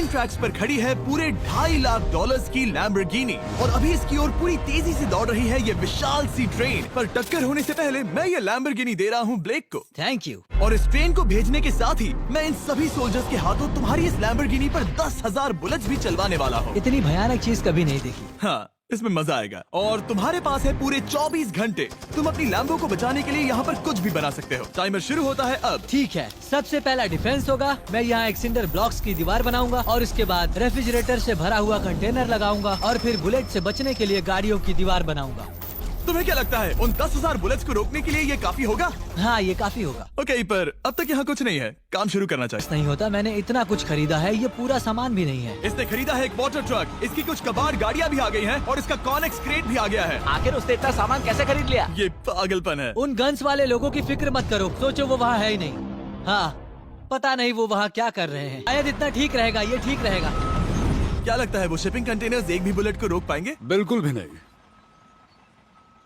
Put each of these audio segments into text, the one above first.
Racing tracks पर खड़ी है पूरे $2.5 लाख की लैम्बोर्गिनी और अभी इसकी ओर पूरी तेजी से दौड़ रही है ये विशाल सी ट्रेन। पर टक्कर होने से पहले मैं ये लैम्बोर्गिनी दे रहा हूँ ब्लेक को। Thank you. और इस ट्रेन को भेजने के साथ ही मैं इन सभी सोल्जर्स के हाथों तुम्हारी इस लैम्बोर्गिनी पर 10,000 बुलेट्स भी चलवाने वाला हूँ। इतनी भयानक चीज कभी नहीं देखी। हाँ, इसमें मजा आएगा। और तुम्हारे पास है पूरे 24 घंटे। तुम अपनी लैम्बो को बचाने के लिए यहाँ पर कुछ भी बना सकते हो। टाइमर शुरू होता है अब। ठीक है, सबसे पहला डिफेंस होगा। मैं यहाँ एक सिंडर ब्लॉक्स की दीवार बनाऊंगा और उसके बाद रेफ्रिजरेटर से भरा हुआ कंटेनर लगाऊंगा और फिर बुलेट से बचने के लिए गाड़ियों की दीवार बनाऊंगा। तुम्हें क्या लगता है उन 10,000 बुलेट्स को रोकने के लिए ये काफी होगा? हाँ, ये काफी होगा। ओके, पर अब तक यहाँ कुछ नहीं है। काम शुरू करना चाहिए। नहीं होता, मैंने इतना कुछ खरीदा है, ये पूरा सामान भी नहीं है। इसने खरीदा है एक वाटर ट्रक, इसकी कुछ कबाड़ गाड़ियाँ भी आ गई हैं और इसका कॉनेक्स क्रेट भी आ गया है। आखिर उसने इतना सामान कैसे खरीद लिया? ये पागलपन है। उन गन्स वाले लोगों की फिक्र मत करो, सोचो वो वहाँ है ही नहीं। हाँ, पता नहीं वो वहाँ क्या कर रहे हैं। शायद इतना ठीक रहेगा, ये ठीक रहेगा। क्या लगता है वो शिपिंग कंटेनर्स एक भी बुलेट को रोक पाएंगे? बिल्कुल भी नहीं।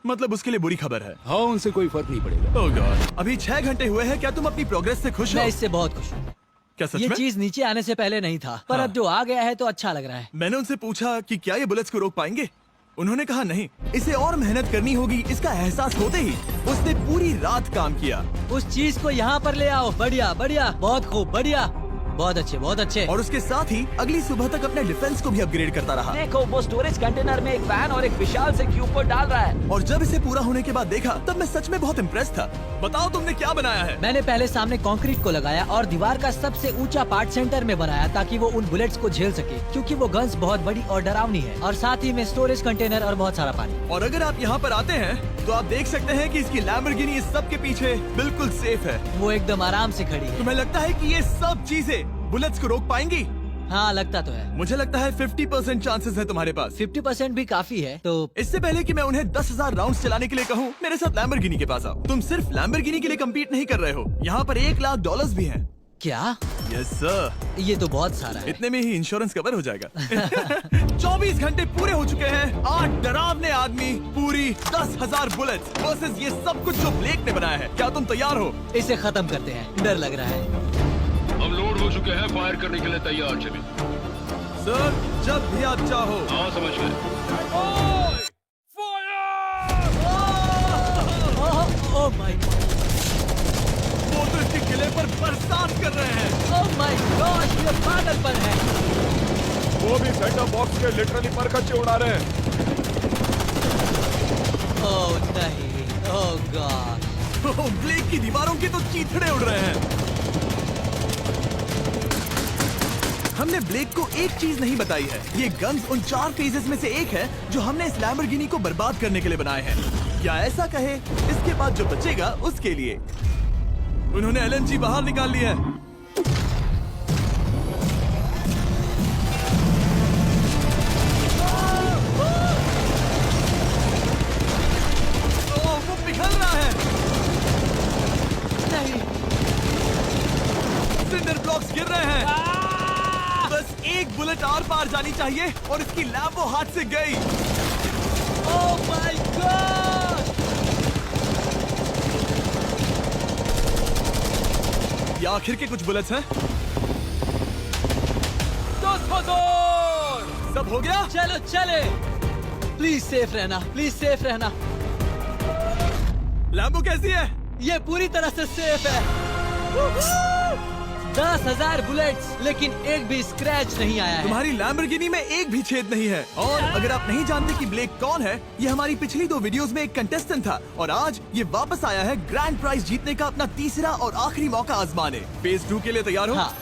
मतलब उसके लिए बुरी खबर है। हाँ, उनसे कोई फर्क नहीं पड़ेगा। ओह गॉड, अभी 6 घंटे हुए हैं। क्या तुम अपनी प्रोग्रेस से खुश हो? मैं इससे बहुत खुश हूँ। क्या सच ये में? चीज नीचे आने से पहले नहीं था, पर हाँ। अब जो आ गया है तो अच्छा लग रहा है। मैंने उनसे पूछा कि क्या ये बुलेट्स को रोक पाएंगे। उन्होंने कहा नहीं, इसे और मेहनत करनी होगी। इसका एहसास होते ही उसने पूरी रात काम किया। उस चीज को यहाँ पर ले आओ। बढ़िया बढ़िया, बहुत खूब, बढ़िया, बहुत अच्छे, बहुत अच्छे। और उसके साथ ही अगली सुबह तक अपने डिफेंस को भी अपग्रेड करता रहा। देखो, वो स्टोरेज कंटेनर में एक वैन और एक विशाल से क्यूब को डाल रहा है। और जब इसे पूरा होने के बाद देखा तब मैं सच में बहुत इम्प्रेस था। बताओ तुमने क्या बनाया है? मैंने पहले सामने कंक्रीट को लगाया और दीवार का सबसे ऊंचा पार्ट सेंटर में बनाया ताकि वो उन बुलेट्स को झेल सके, क्योंकि वो गन्स बहुत बड़ी और डरावनी है। और साथ ही में स्टोरेज कंटेनर और बहुत सारा पानी। और अगर आप यहाँ पर आते हैं तो आप देख सकते हैं कि इसकी लैम्बोर्गिनी इस सब के पीछे बिल्कुल सेफ है। वो एकदम आराम से खड़ी है। तुम्हें लगता है कि ये सब चीजें बुलेट्स को रोक पाएंगी? हाँ, लगता तो है। मुझे लगता है 50% चांसेस है तुम्हारे पास। 50% भी काफी है। तो इससे पहले कि मैं उन्हें 10,000 राउंड्स चलाने के लिए कहूँ, मेरे साथ लैम्बोर्गिनी के पास आओ। तुम सिर्फ लैम्बोर्गिनी के लिए कम्पीट नहीं कर रहे हो, यहाँ पर $1 लाख भी हैं। क्या? Yes sir. ये तो बहुत सारा है। इतने में ही इंश्योरेंस कवर हो जाएगा। 24 घंटे पूरे हो चुके हैं। 8 डरावने आदमी, पूरी 10,000 बुलेट्स वर्सेस ये सब कुछ जो ब्लेक ने बनाया है। क्या तुम तैयार हो? इसे खत्म करते हैं, डर लग रहा है। हम लोड हो चुके हैं, फायर करने के लिए तैयार। चलिए सर, जब भी आप चाहो। हाँ, समझ गए। ओह माय गॉड, वो तो इसके किले पर बरसात कर रहे हैं। ओह माय गॉड, ये पागलपन है। वो भी सेटअप बॉक्स के लिटरली पर कच्चे उड़ा रहे हैं। ओह नहीं, ओह गॉड। ब्लेक की दीवारों के तो चीथड़े उड़ रहे हैं। हमने ब्लेक को एक चीज नहीं बताई है। ये गन्स उन 4 फेजेस में से एक है जो हमने इस लैम्बोर्गिनी को बर्बाद करने के लिए बनाए हैं। या ऐसा कहे, इसके बाद जो बचेगा उसके लिए। उन्होंने LNG बाहर निकाल लिया है। वो पिघल रहा है। नहीं, सिंडर ब्लॉक्स गिर रहे हैं। बस एक बुलेट आर पार जानी चाहिए और इसकी लैम्बो हाथ से गई। Oh my God. ये आखिर के कुछ बुलेट्स हैं। सब हो गया? चलो चले। प्लीज सेफ रहना, प्लीज सेफ रहना। लैम्बो कैसी है? ये पूरी तरह से सेफ है। 10,000 बुलेट्स, लेकिन एक भी स्क्रैच नहीं आया है। तुम्हारी लैम्बोर्गिनी में एक भी छेद नहीं है। और अगर आप नहीं जानते कि ब्लेक कौन है, ये हमारी पिछली 2 वीडियोस में एक कंटेस्टेंट था और आज ये वापस आया है ग्रैंड प्राइज जीतने का अपना तीसरा और आखिरी मौका आजमाने। फेज 2 के लिए तैयार हो? हाँ।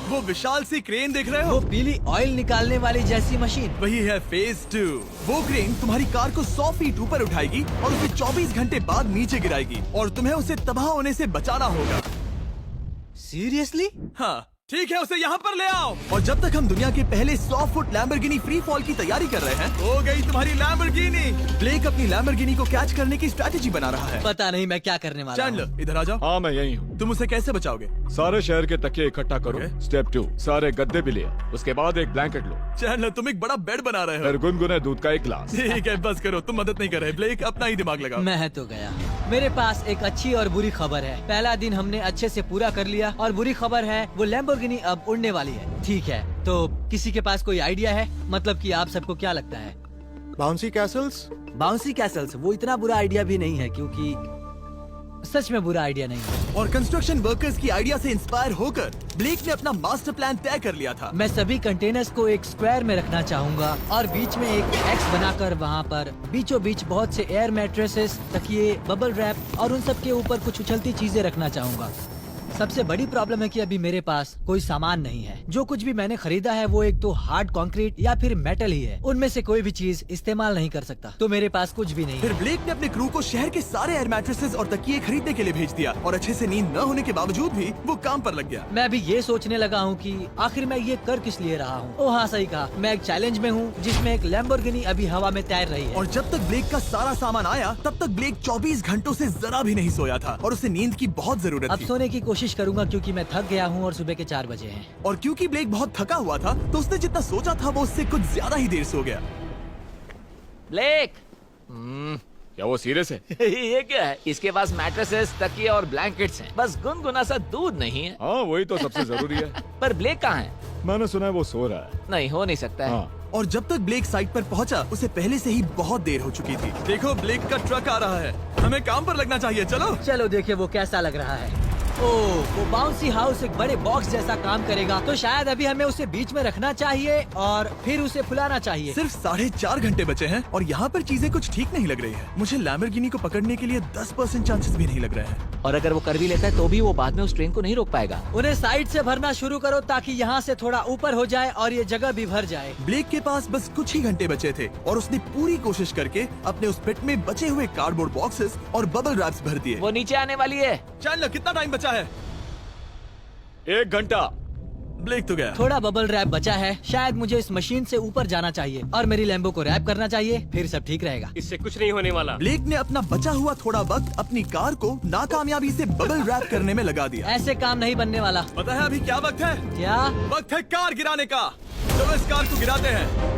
वो विशाल सी क्रेन देख रहे वो हो? पीली ऑयल निकालने वाली जैसी मशीन। वही है फेज 2। वो क्रेन तुम्हारी कार को 100 फीट ऊपर उठाएगी और उसे 24 घंटे बाद नीचे गिराएगी और तुम्हें उसे तबाह होने से बचाना होगा। सीरियसली? हाँ, ठीक है, उसे यहाँ पर ले आओ। और जब तक हम दुनिया के पहले 100 फुट लैम्बोर्गिनी फ्री फॉल की तैयारी कर रहे हैं, हो गई तुम्हारी लैम्बोर्गिनी। ब्लेक अपनी लैम्बोर्गिनी को कैच करने की स्ट्रैटेजी बना रहा है। पता नहीं मैं क्या करने वाला हूँ। चैंडलर, इधर आ जाओ। हाँ, मैं यही हूँ। तुम उसे कैसे बचाओगे? सारे शहर के तकिए इकट्ठा करो। Okay. स्टेप 2, सारे गद्दे भी ले आओ। उसके बाद एक ब्लैंकेट लो। चैंडलर, तुम एक बड़ा बेड बना रहे हो। फिर गुनगुने दूध का एक गिलास। ठीक है, बस करो, तुम मदद नहीं कर रहे। ब्लेक, अपना ही दिमाग लगाओ। मैं तो गया। मेरे पास एक अच्छी और बुरी खबर है। पहला दिन हमने अच्छे से पूरा कर लिया और बुरी खबर है वो लैम्बोर्गिनी अब उड़ने वाली है। ठीक है, तो किसी के पास कोई आइडिया है? मतलब कि आप सबको क्या लगता है? Bouncy Castle's? बाउंसी कैसल्स वो इतना बुरा आइडिया भी नहीं है, क्योंकि सच में बुरा आइडिया नहीं है। और कंस्ट्रक्शन वर्कर्स की आइडिया से इंस्पायर होकर ब्लेक ने अपना मास्टर प्लान तय कर लिया था। मैं सभी कंटेनर्स को एक स्क्वायर में रखना चाहूंगा और बीच में एक एक्स बनाकर वहाँ पर बीचों बीच बहुत से एयर मैट्रेसेस, तकिए, बबल रैप और उन सब के ऊपर कुछ उछलती चीजें रखना चाहूंगा। सबसे बड़ी प्रॉब्लम है कि अभी मेरे पास कोई सामान नहीं है। जो कुछ भी मैंने खरीदा है वो एक तो हार्ड कंक्रीट या फिर मेटल ही है। उनमें से कोई भी चीज इस्तेमाल नहीं कर सकता, तो मेरे पास कुछ भी नहीं फिर है। ब्लेक ने अपने क्रू को शहर के सारे एयर मैट्रेसेस और तकिए खरीदने के लिए भेज दिया और अच्छे से नींद न होने के बावजूद भी वो काम पर लग गया। मैं अभी ये सोचने लगा हूँ कि आखिर मैं ये कर किस लिए रहा हूँ। ओह हाँ, सही कहा, मैं एक चैलेंज में हूँ जिसमें एक लैम्बोर्गिनी अभी हवा में तैर रही है। और जब तक ब्लेक का सारा सामान आया तब तक ब्लेक 24 घंटों से जरा भी नहीं सोया था और उसे नींद की बहुत जरूरत अब थी। सोने की कोशिश करूंगा क्योंकि मैं थक गया हूँ और सुबह के 4 बजे हैं। और क्योंकि ब्लेक बहुत थका हुआ था तो उसने जितना सोचा था वो उससे कुछ ज्यादा ही देर सो गया। ब्लेक क्या वो सीरियस है? ये क्या है? इसके पास मैट्रेसेस, तकिए और ब्लैंकेट्स हैं। बस गुनगुना सा दूध नहीं है। हाँ, वही तो सबसे जरूरी है। पर ब्लेक कहाँ है? मैंने सुना है वो सो रहा है। नहीं, हो नहीं सकता है। हाँ, और जब तक ब्लेक साइट पर पहुंचा उसे पहले से ही बहुत देर हो चुकी थी। देखो, ब्लेक का ट्रक आ रहा है, हमें काम पर लगना चाहिए। चलो चलो देखिए वो कैसा लग रहा है। ओह, वो बाउंसी हाउस एक बड़े बॉक्स जैसा काम करेगा, तो शायद अभी हमें उसे बीच में रखना चाहिए और फिर उसे फुलाना चाहिए। सिर्फ 4.5 घंटे बचे हैं और यहाँ पर चीजें कुछ ठीक नहीं लग रही है। मुझे लैम्बोर्गिनी को पकड़ने के लिए 10% चांसेस भी नहीं लग रहे हैं। और अगर वो कर भी लेता है तो भी वो बाद में उस ट्रेन को नहीं रोक पाएगा। उन्हें साइड से भरना शुरू करो ताकि यहाँ से थोड़ा ऊपर हो जाए और ये जगह भी भर जाए। ब्लेक के पास बस कुछ ही घंटे बचे थे और उसने पूरी कोशिश करके अपने उस पिट में बचे हुए कार्डबोर्ड बॉक्सेस और बबल रैप्स भर दिए। वो नीचे आने वाली है। चैंडलर, कितना टाइम बचा है? 1 घंटा। ब्लेक तो गया। थोड़ा बबल रैप बचा है। शायद मुझे इस मशीन से ऊपर जाना चाहिए और मेरी लैम्बो को रैप करना चाहिए, फिर सब ठीक रहेगा। इससे कुछ नहीं होने वाला। ब्लेक ने अपना बचा हुआ थोड़ा वक्त अपनी कार को नाकामयाबी से बबल रैप करने में लगा दिया। ऐसे काम नहीं बनने वाला। पता है अभी क्या वक्त है? क्या? वक्त है कार गिराने का। चलो इस कार को गिराते हैं।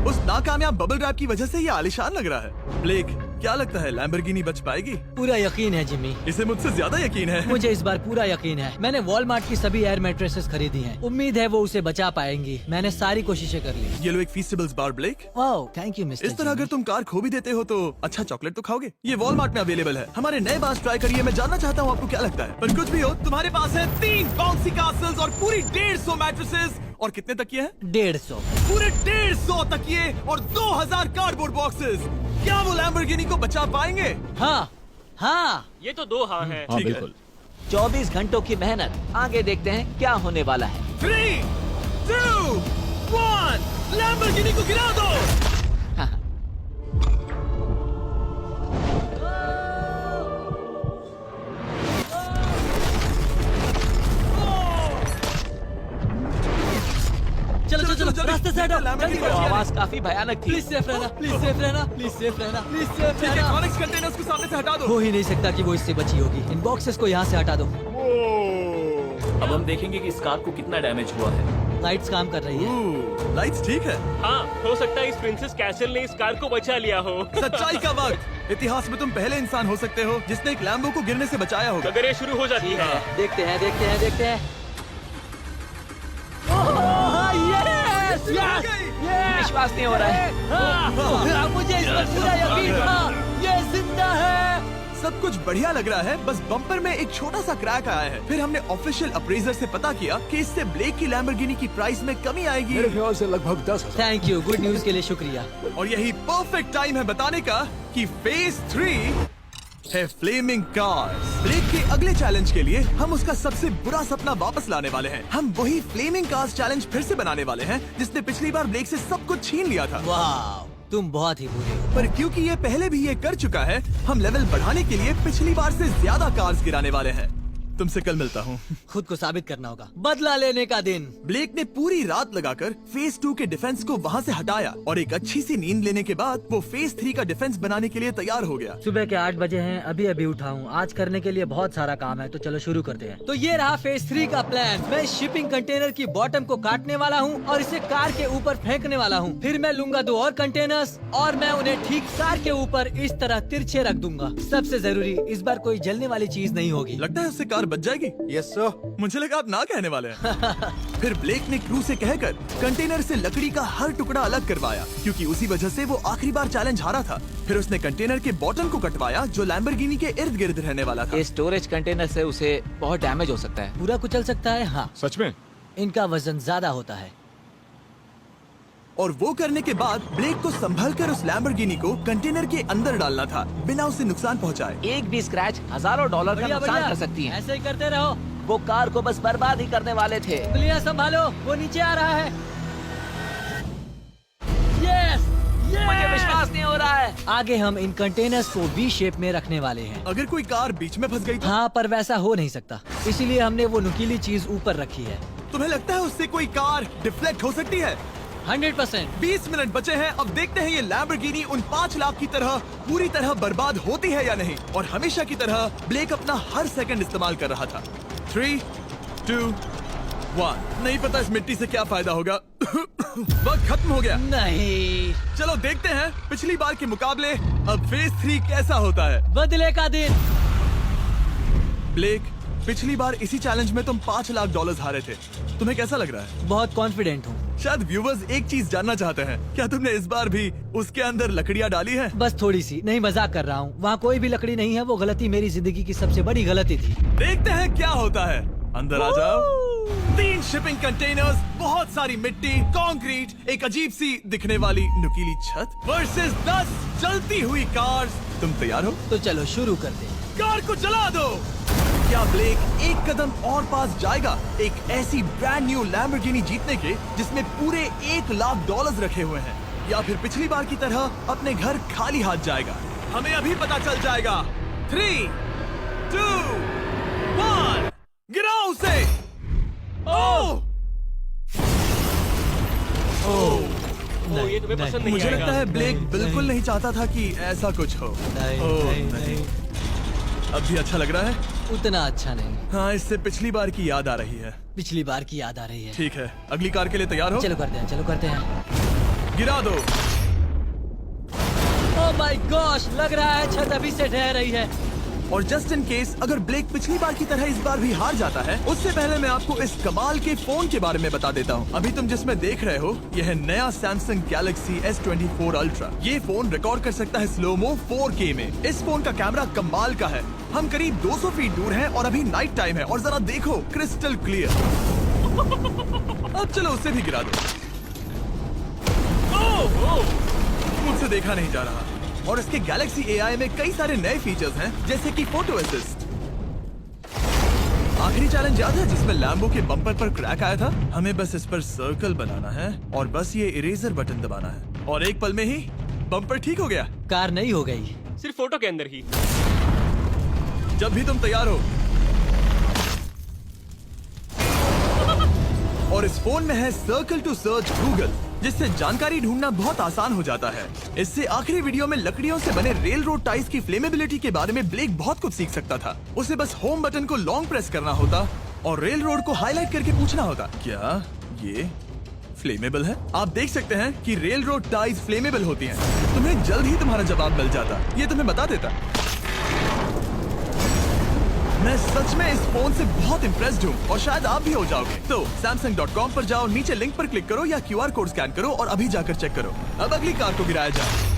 उस नाकामयाब बबल रैप की वजह से ये आलिशान लग रहा है। ब्लेक, क्या लगता है लैम्बोर्गिनी बच पाएगी? पूरा यकीन है जिमी, इसे मुझसे ज्यादा यकीन है। मुझे इस बार पूरा यकीन है। मैंने वॉलमार्ट की सभी एयर मैट्रेसेस खरीदी हैं। उम्मीद है वो उसे बचा पाएंगी। मैंने सारी कोशिशें कर ली। ये लो एक Feastables bar black. Oh, thank you mister इस तरह अगर तुम कार खो भी देते हो तो अच्छा चॉकलेट तो खाओगे। ये वॉलमार्ट में अवेलेबल है। हमारे नए बार ट्राई करिए। मैं जानना चाहता हूँ आपको क्या लगता है। पर कुछ भी हो, तुम्हारे पास है 3 बाउंसी कासल्स और पूरी 150 मैट्रेसेस और कितने तकिए हैं? 150। पूरे 150 तकिए और 2000 कार्डबोर्ड बॉक्सेस। क्या वो लैम्बोर्गिनी को बचा पाएंगे? हाँ हाँ, ये तो 2 हाँ हैं। हाँ, ठीक है। बिल्कुल। 24 घंटों की मेहनत, आगे देखते हैं क्या होने वाला है। 3, 2, 1, लैम्बोर्गिनी को गिरा दो। चलो चलो चलो, रास्ते से हटो, जल्दी लैम्बोर्गिनी वो करो। आवाज काफी भयानक थी। प्लीज सेफ रहना, प्लीज सेफ रहना, प्लीज सेफ रहना, प्लीज सेफ ठीक है, रहना। कॉनिक्स कंटेनर्स को सामने से हटा दो। हो ही नहीं सकता कि वो इससे बची होगी। इन बॉक्सेस को यहाँ से हटा दो। अब हम देखेंगे कि इस कार को कितना डैमेज हुआ है। लाइट्स काम कर रही है। लाइट्स ठीक है। हाँ, हो सकता है इस प्रिंसेस कैसल ने इस कार को बचा लिया हो। सच्चाई का वक्त। इतिहास में तुम पहले इंसान हो सकते हो जिसने एक लैम्बो को गिरने से बचाया होगा। अगर ये शुरू हो जाती है। देखते हैं देखते हैं देखते हैं। यस यस यस, विश्वास नहीं हो रहा है। मुझे इस पर पूरा यकीन था। ये जिंदा है। सब कुछ बढ़िया लग रहा है, बस बम्पर में एक छोटा सा क्रैक आया है। फिर हमने ऑफिशियल अप्रेजर से पता किया कि इससे ब्लेक की लैम्बोर्गिनी की प्राइस में कमी आएगी। मेरे ख्याल से लगभग 10,000। थैंक यू, गुड न्यूज के लिए शुक्रिया। और यही परफेक्ट टाइम है बताने का कि फेज 3 है फ्लेमिंग कार्स। ब्लेक के अगले चैलेंज के लिए हम उसका सबसे बुरा सपना वापस लाने वाले हैं। हम वही फ्लेमिंग कार्स चैलेंज फिर से बनाने वाले हैं जिसने पिछली बार ब्लेक से सब कुछ छीन लिया था। वाह, तुम बहुत ही बुरे हो। पर क्योंकि ये पहले भी ये कर चुका है, हम लेवल बढ़ाने के लिए पिछली बार से ज्यादा कार्स गिराने वाले हैं। तुमसे कल मिलता हूँ। खुद को साबित करना होगा। बदला लेने का दिन। ब्लेक ने पूरी रात लगाकर फेज 2 के डिफेंस को वहाँ से हटाया और एक अच्छी सी नींद लेने के बाद वो फेज 3 का डिफेंस बनाने के लिए तैयार हो गया। सुबह के 8 बजे हैं, अभी अभी उठा हूँ। आज करने के लिए बहुत सारा काम है, तो चलो शुरू करते हैं। तो ये रहा फेज 3 का प्लान। मैं शिपिंग कंटेनर की बॉटम को काटने वाला हूँ और इसे कार के ऊपर फेंकने वाला हूँ। फिर मैं लूंगा 2 और कंटेनर्स और मैं उन्हें ठीक कार के ऊपर इस तरह तिरछे रख दूंगा। सबसे जरूरी, इस बार कोई जलने वाली चीज नहीं होगी। लगता है उससे कार बच जाएगी। Yes sir. मुझे लगा आप ना कहने वाले हैं। फिर ब्लेक ने क्रू से कहकर कंटेनर से लकड़ी का हर टुकड़ा अलग करवाया, क्योंकि उसी वजह से वो आखिरी बार चैलेंज हारा था। फिर उसने कंटेनर के बॉटम को कटवाया जो लैम्बोर्गिनी के इर्द गिर्द रहने वाला था। ये स्टोरेज कंटेनर से उसे बहुत डैमेज हो सकता है। पूरा कुचल सकता है। हाँ, सच में? इनका वजन ज्यादा होता है। और वो करने के बाद ब्लेक को संभल कर उस लैम्बोर्गिनी को कंटेनर के अंदर डालना था बिना उसे नुकसान पहुंचाए। एक भी स्क्रैच हजारों डॉलर का बढ़िया, नुकसान बढ़िया। कर सकती है। ऐसे ही करते रहो। वो कार को बस बर्बाद ही करने वाले थे। उंगलियां संभालो, वो नीचे आ रहा है। यस, मुझे विश्वास नहीं हो रहा है। आगे हम इन कंटेनर्स को वी शेप में रखने वाले हैं। अगर कोई कार बीच में फंस गई तो हाँ, पर वैसा हो नहीं सकता, इसीलिए हमने वो नुकीली चीज ऊपर रखी है। तुम्हें लगता है उससे कोई कार डिफ्लेक्ट हो सकती है? 100%। 20 मिनट बचे हैं। अब देखते हैं ये लैम्बोर्गिनी उन 5 लाख की तरह पूरी तरह बर्बाद होती है या नहीं। और हमेशा की तरह ब्लेक अपना हर सेकंड इस्तेमाल कर रहा था। 3, 2, 1। नहीं पता इस मिट्टी से क्या फायदा होगा। वक्त खत्म हो गया। नहीं, चलो देखते हैं पिछली बार के मुकाबले अब फेज 3 कैसा होता है। बदले का दिन। ब्लेक, पिछली बार इसी चैलेंज में तुम $5 लाख हारे थे। तुम्हें कैसा लग रहा है? बहुत कॉन्फिडेंट हूँ। शायद व्यूवर्स एक चीज जानना चाहते हैं, क्या तुमने इस बार भी उसके अंदर लकड़ियाँ डाली हैं? बस थोड़ी सी, नहीं मजाक कर रहा हूँ। वहाँ कोई भी लकड़ी नहीं है। वो गलती मेरी जिंदगी की सबसे बड़ी गलती थी। देखते हैं क्या होता है। अंदर आ जाओ। 3 शिपिंग कंटेनर्स, बहुत सारी मिट्टी, कंक्रीट, एक अजीब सी दिखने वाली नुकीली छत वर्सेस 10 जलती हुई कार्स। तुम तैयार हो? तो चलो शुरू करते हैं। कार को जला दो। क्या ब्लेक एक कदम और पास जाएगा एक ऐसी ब्रांड न्यू लैम्बोर्गिनी जीतने के जिसमें पूरे $1 लाख रखे हुए हैं, या फिर पिछली बार की तरह अपने घर खाली हाथ जाएगा? हमें अभी पता चल जाएगा। 3, 2, 1, गिराओ उसे। ओह! ओ, ये तुम्हें पसंद नहीं मुझे आएगा। लगता है ब्लेक बिल्कुल नहीं चाहता था कि ऐसा कुछ हो। ओह, नहीं। अब भी अच्छा लग रहा है? उतना अच्छा नहीं। हाँ, इससे पिछली बार की याद आ रही है। पिछली बार की याद आ रही है। ठीक है, अगली कार के लिए तैयार हो? चलो करते हैं, चलो करते हैं। गिरा दो। ओह माय गॉश, लग रहा है छत अभी से ढह रही है। और जस्ट इन केस अगर ब्लेक पिछली बार की तरह इस बार भी हार जाता है, उससे पहले मैं आपको इस कमाल के फोन के बारे में बता देता हूँ। अभी तुम जिसमें देख रहे हो, यह है नया सैमसंग गैलेक्सी S24 अल्ट्रा। ये फोन रिकॉर्ड कर सकता है स्लोमो 4K में। इस फोन का कैमरा कमाल का है। हम करीब 200 फीट दूर हैं और अभी नाइट टाइम है और जरा देखो, क्रिस्टल क्लियर। अब चलो उसे भी गिरा दो। मुझसे देखा नहीं जा रहा। और इसके गैलेक्सी AI में कई सारे नए फीचर्स हैं, जैसे कि फोटो असिस्ट। आखिरी चैलेंज याद है जिसमें लैम्बो के बम्पर पर क्रैक आया था? हमें बस इस पर सर्कल बनाना है और बस ये इरेजर बटन दबाना है और एक पल में ही बम्पर ठीक हो गया। कार नहीं हो गई। सिर्फ फोटो के अंदर ही। जब भी तुम तैयार हो। और इस फोन में है सर्कल टू सर्च गूगल, जिससे जानकारी ढूंढना बहुत आसान हो जाता है। इससे आखिरी वीडियो में लकड़ियों से बने रेल रोड टाइज की फ्लेमेबिलिटी के बारे में ब्लेक बहुत कुछ सीख सकता था। उसे बस होम बटन को लॉन्ग प्रेस करना होता और रेल रोड को हाईलाइट करके पूछना होता, क्या ये फ्लेमेबल है? आप देख सकते हैं कि रेल रोड टाइज फ्लेमेबल होती हैं। तुम्हें जल्द ही तुम्हारा जवाब मिल जाता। ये तुम्हें बता देता। मैं सच में इस फोन से बहुत इम्प्रेस्ड हूँ और शायद आप भी हो जाओगे। तो Samsung.com पर जाओ, नीचे लिंक पर क्लिक करो या QR कोड स्कैन करो और अभी जाकर चेक करो। अब अगली कार को गिराया जाए।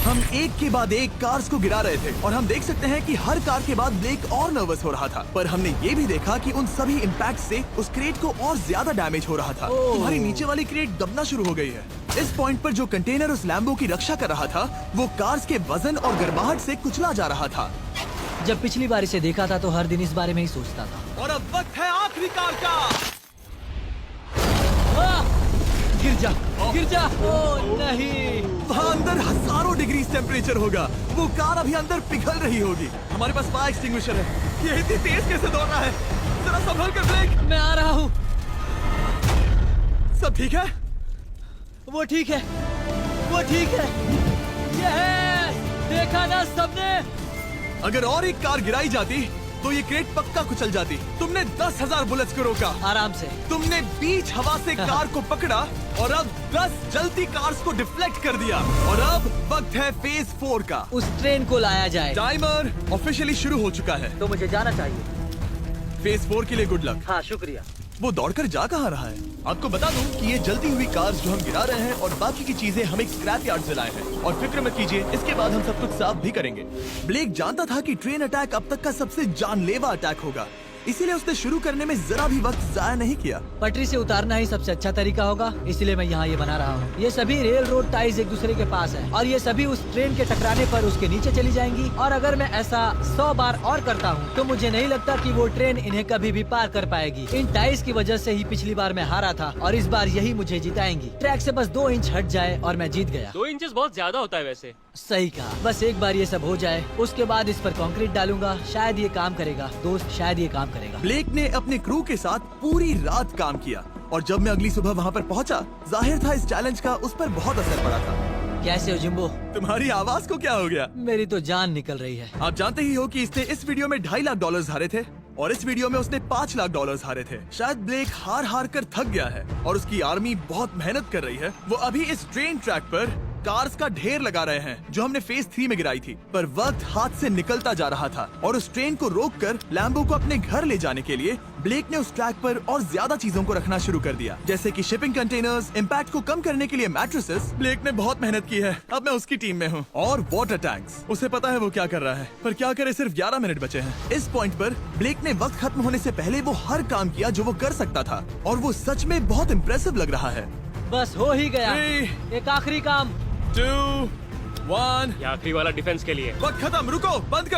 हम एक के बाद एक कार्स को गिरा रहे थे और हम देख सकते हैं कि हर कार के बाद ब्लेक और नर्वस हो रहा था। पर हमने ये भी देखा कि उन सभी इम्पैक्ट से उस क्रेट को और ज्यादा डैमेज हो रहा था। तुम्हारी नीचे वाली क्रेट दबना शुरू हो गई है। इस पॉइंट पर जो कंटेनर उस लैम्बो की रक्षा कर रहा था, वो कार्स के वजन और गर्माहट से कुचला जा रहा था। जब पिछली बार इसे देखा था तो हर दिन इस बारे में ही सोचता था। और अब वक्त है आखिरी कार का। गिर जा, गिर जा। ओ नहीं। वहाँ अंदर हजारों डिग्री टेम्परेचर होगा। वो कार अभी अंदर पिघल रही होगी। हमारे पास फायर एक्सटिंग्विशर है। ये इतनी तेज कैसे दौड़ रहा है? जरा संभल कर ब्लेक। मैं आ रहा हूँ। सब ठीक है? वो ठीक है, वो ठीक है। ये है, देखा ना सबने। अगर और एक कार गिराई जाती तो ये क्रेट पक्का कुचल जाती। तुमने 10,000 बुलेट्स को रोका। आराम से। तुमने बीच हवा से कार को पकड़ा और अब 10 जलती कार्स को डिफ्लेक्ट कर दिया। और अब वक्त है फेज 4 का। उस ट्रेन को लाया जाए। टाइमर ऑफिशियली शुरू हो चुका है। तो मुझे जाना चाहिए। फेज 4 के लिए गुड लक। हाँ, शुक्रिया। वो दौड़कर जा कहाँ रहा है? आपको बता दूं कि ये जलती हुई कार्स जो हम गिरा रहे हैं और बाकी की चीजें हम एक स्क्रैप यार्ड से लाए हैं। और फिक्र मत कीजिए, इसके बाद हम सब कुछ साफ भी करेंगे। ब्लेक जानता था कि ट्रेन अटैक अब तक का सबसे जानलेवा अटैक होगा, इसीलिए उसने शुरू करने में जरा भी वक्त जाया नहीं किया। पटरी से उतारना ही सबसे अच्छा तरीका होगा, इसलिए मैं यहाँ ये बना रहा हूँ। ये सभी रेल रोड टाइज एक दूसरे के पास है और ये सभी उस ट्रेन के टकराने पर उसके नीचे चली जाएंगी। और अगर मैं ऐसा 100 बार और करता हूँ तो मुझे नहीं लगता कि वो ट्रेन इन्हें कभी भी पार कर पाएगी। इन टाइज की वजह से ही पिछली बार मैं हारा था और इस बार यही मुझे जिताएंगी। ट्रैक से बस 2 इंच हट जाए और मैं जीत गया। 2 इंचेस बहुत ज्यादा होता है वैसे। सही कहा। बस एक बार ये सब हो जाए, उसके बाद इस पर कंक्रीट डालूंगा। शायद ये काम करेगा दोस्त, शायद ये काम करेगा। ब्लेक ने अपने क्रू के साथ पूरी रात काम किया और जब मैं अगली सुबह वहाँ पर पहुँचा, जाहिर था इस चैलेंज का उस पर बहुत असर पड़ा था। कैसे हो जिम्बो? तुम्हारी आवाज को क्या हो गया? मेरी तो जान निकल रही है। आप जानते ही हो कि इसने इस वीडियो में $2.5 लाख हारे थे और इस वीडियो में उसने $5 लाख हारे थे। शायद ब्लेक हार कर थक गया है और उसकी आर्मी बहुत मेहनत कर रही है। वो अभी इस ट्रेन ट्रैक पर कार्स का ढेर लगा रहे हैं जो हमने फेज 3 में गिराई थी। पर वक्त हाथ से निकलता जा रहा था और उस ट्रेन को रोककर लैम्बो को अपने घर ले जाने के लिए ब्लेक ने उस ट्रैक पर और ज्यादा चीजों को रखना शुरू कर दिया, जैसे कि शिपिंग कंटेनर्स, इम्पैक्ट को कम करने के लिए मैट्रेसेस। ब्लेक ने बहुत मेहनत की है, अब मैं उसकी टीम में हूँ। और वाटर टैंक्स, उसे पता है वो क्या कर रहा है, पर क्या करे, सिर्फ 11 मिनट बचे हैं। इस पॉइंट पर ब्लेक ने वक्त खत्म होने से पहले वो हर काम किया जो वो कर सकता था और वो सच में बहुत इम्प्रेसिव लग रहा है। बस हो ही गया। 3, एक आखिरी काम। 2, 1। ये आखिरी वाला डिफेंस के लिए। वक्त खत्म, रुको, बंद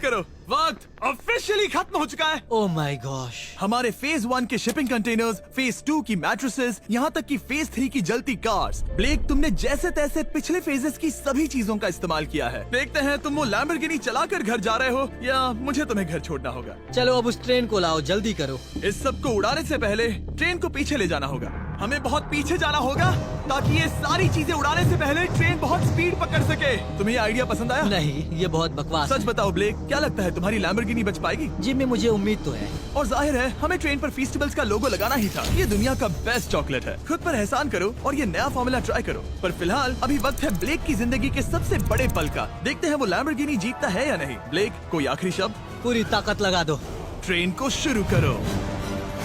करो। वक्त ऑफिशियली खत्म हो चुका है। Oh my gosh. हमारे फेज 1 के शिपिंग कंटेनर्स, फेज 2 की मैट्रेसेस, यहाँ तक कि फेज 3 की जलती कार्स। ब्लेक, तुमने जैसे तैसे पिछले फेजेस की सभी चीजों का इस्तेमाल किया है। देखते हैं तुम वो लैम्बोर्गिनी चलाकर घर जा रहे हो या मुझे तुम्हें घर छोड़ना होगा। चलो अब उस ट्रेन को लाओ, जल्दी करो। इस सब को उड़ाने से पहले ट्रेन को पीछे ले जाना होगा। हमें बहुत पीछे जाना होगा ताकि ये सारी चीजें उड़ाने से पहले ट्रेन बहुत स्पीड पकड़ सके। तुम्हें ये आइडिया पसंद आया? नहीं, ये बहुत बकवास सच है। बताओ ब्लेक, क्या लगता है तुम्हारी लैम्बोर्गिनी बच पाएगी? जिम्मी, मुझे उम्मीद तो है। और जाहिर है हमें ट्रेन पर फेस्टिवल्स का लोगो लगाना ही था। ये दुनिया का बेस्ट चॉकलेट है। खुद पर एहसान करो और ये नया फॉर्मूला ट्राई करो। पर फिलहाल अभी वक्त है ब्लेक की जिंदगी के सबसे बड़े पल का। देखते हैं वो लैम्बोर्गिनी जीतता है या नहीं। ब्लेक, कोई आखिरी शब्द? पूरी ताकत लगा दो। ट्रेन को शुरू करो।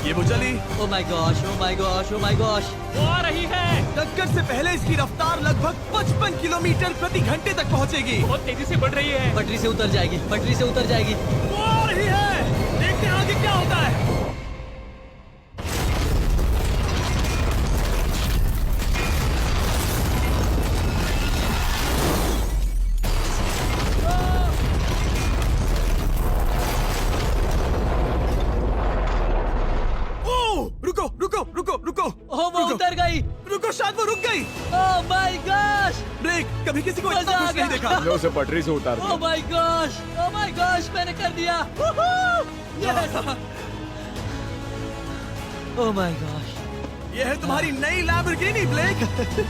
ये वो चली। Oh my gosh, oh my gosh, oh my gosh. वो आ रही है। टक्कर से पहले इसकी रफ्तार लगभग 55 किलोमीटर प्रति घंटे तक पहुंचेगी। बहुत तेजी से बढ़ रही है। पटरी से उतर जाएगी, पटरी से उतर जाएगी। वो आ रही है। देखते हैं आगे क्या होता है। रुको। ओह, वो उतर गई। रुको, शायद वो रुक गई। Oh my gosh. ब्रेक, कभी किसी को मजा इतना आ खुश नहीं गया। देखा। मैं उसे पटरी से उतार ओह दिया। My gosh, oh my gosh, मैंने कर दिया। यस। Oh my gosh. ये है तुम्हारी नई लैम्बोर्गिनी ब्लेक।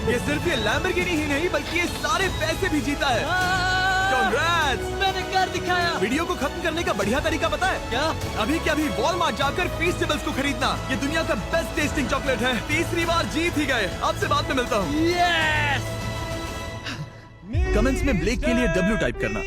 ये सिर्फ ये लैम्बोर्गिनी ही नहीं बल्कि ये सारे पैसे भी जीता है। Congrats! मैंने कर दिखाया। वीडियो को खत्म करने का बढ़िया तरीका पता है क्या? अभी के अभी वॉलमार्ट जाकर फेस्टिवल्स को खरीदना। ये दुनिया का बेस्ट टेस्टिंग चॉकलेट है। तीसरी बार जीत ही गए। आपसे बाद में मिलता हूँ। यस। कमेंट्स में ब्लेक के लिए W टाइप करना।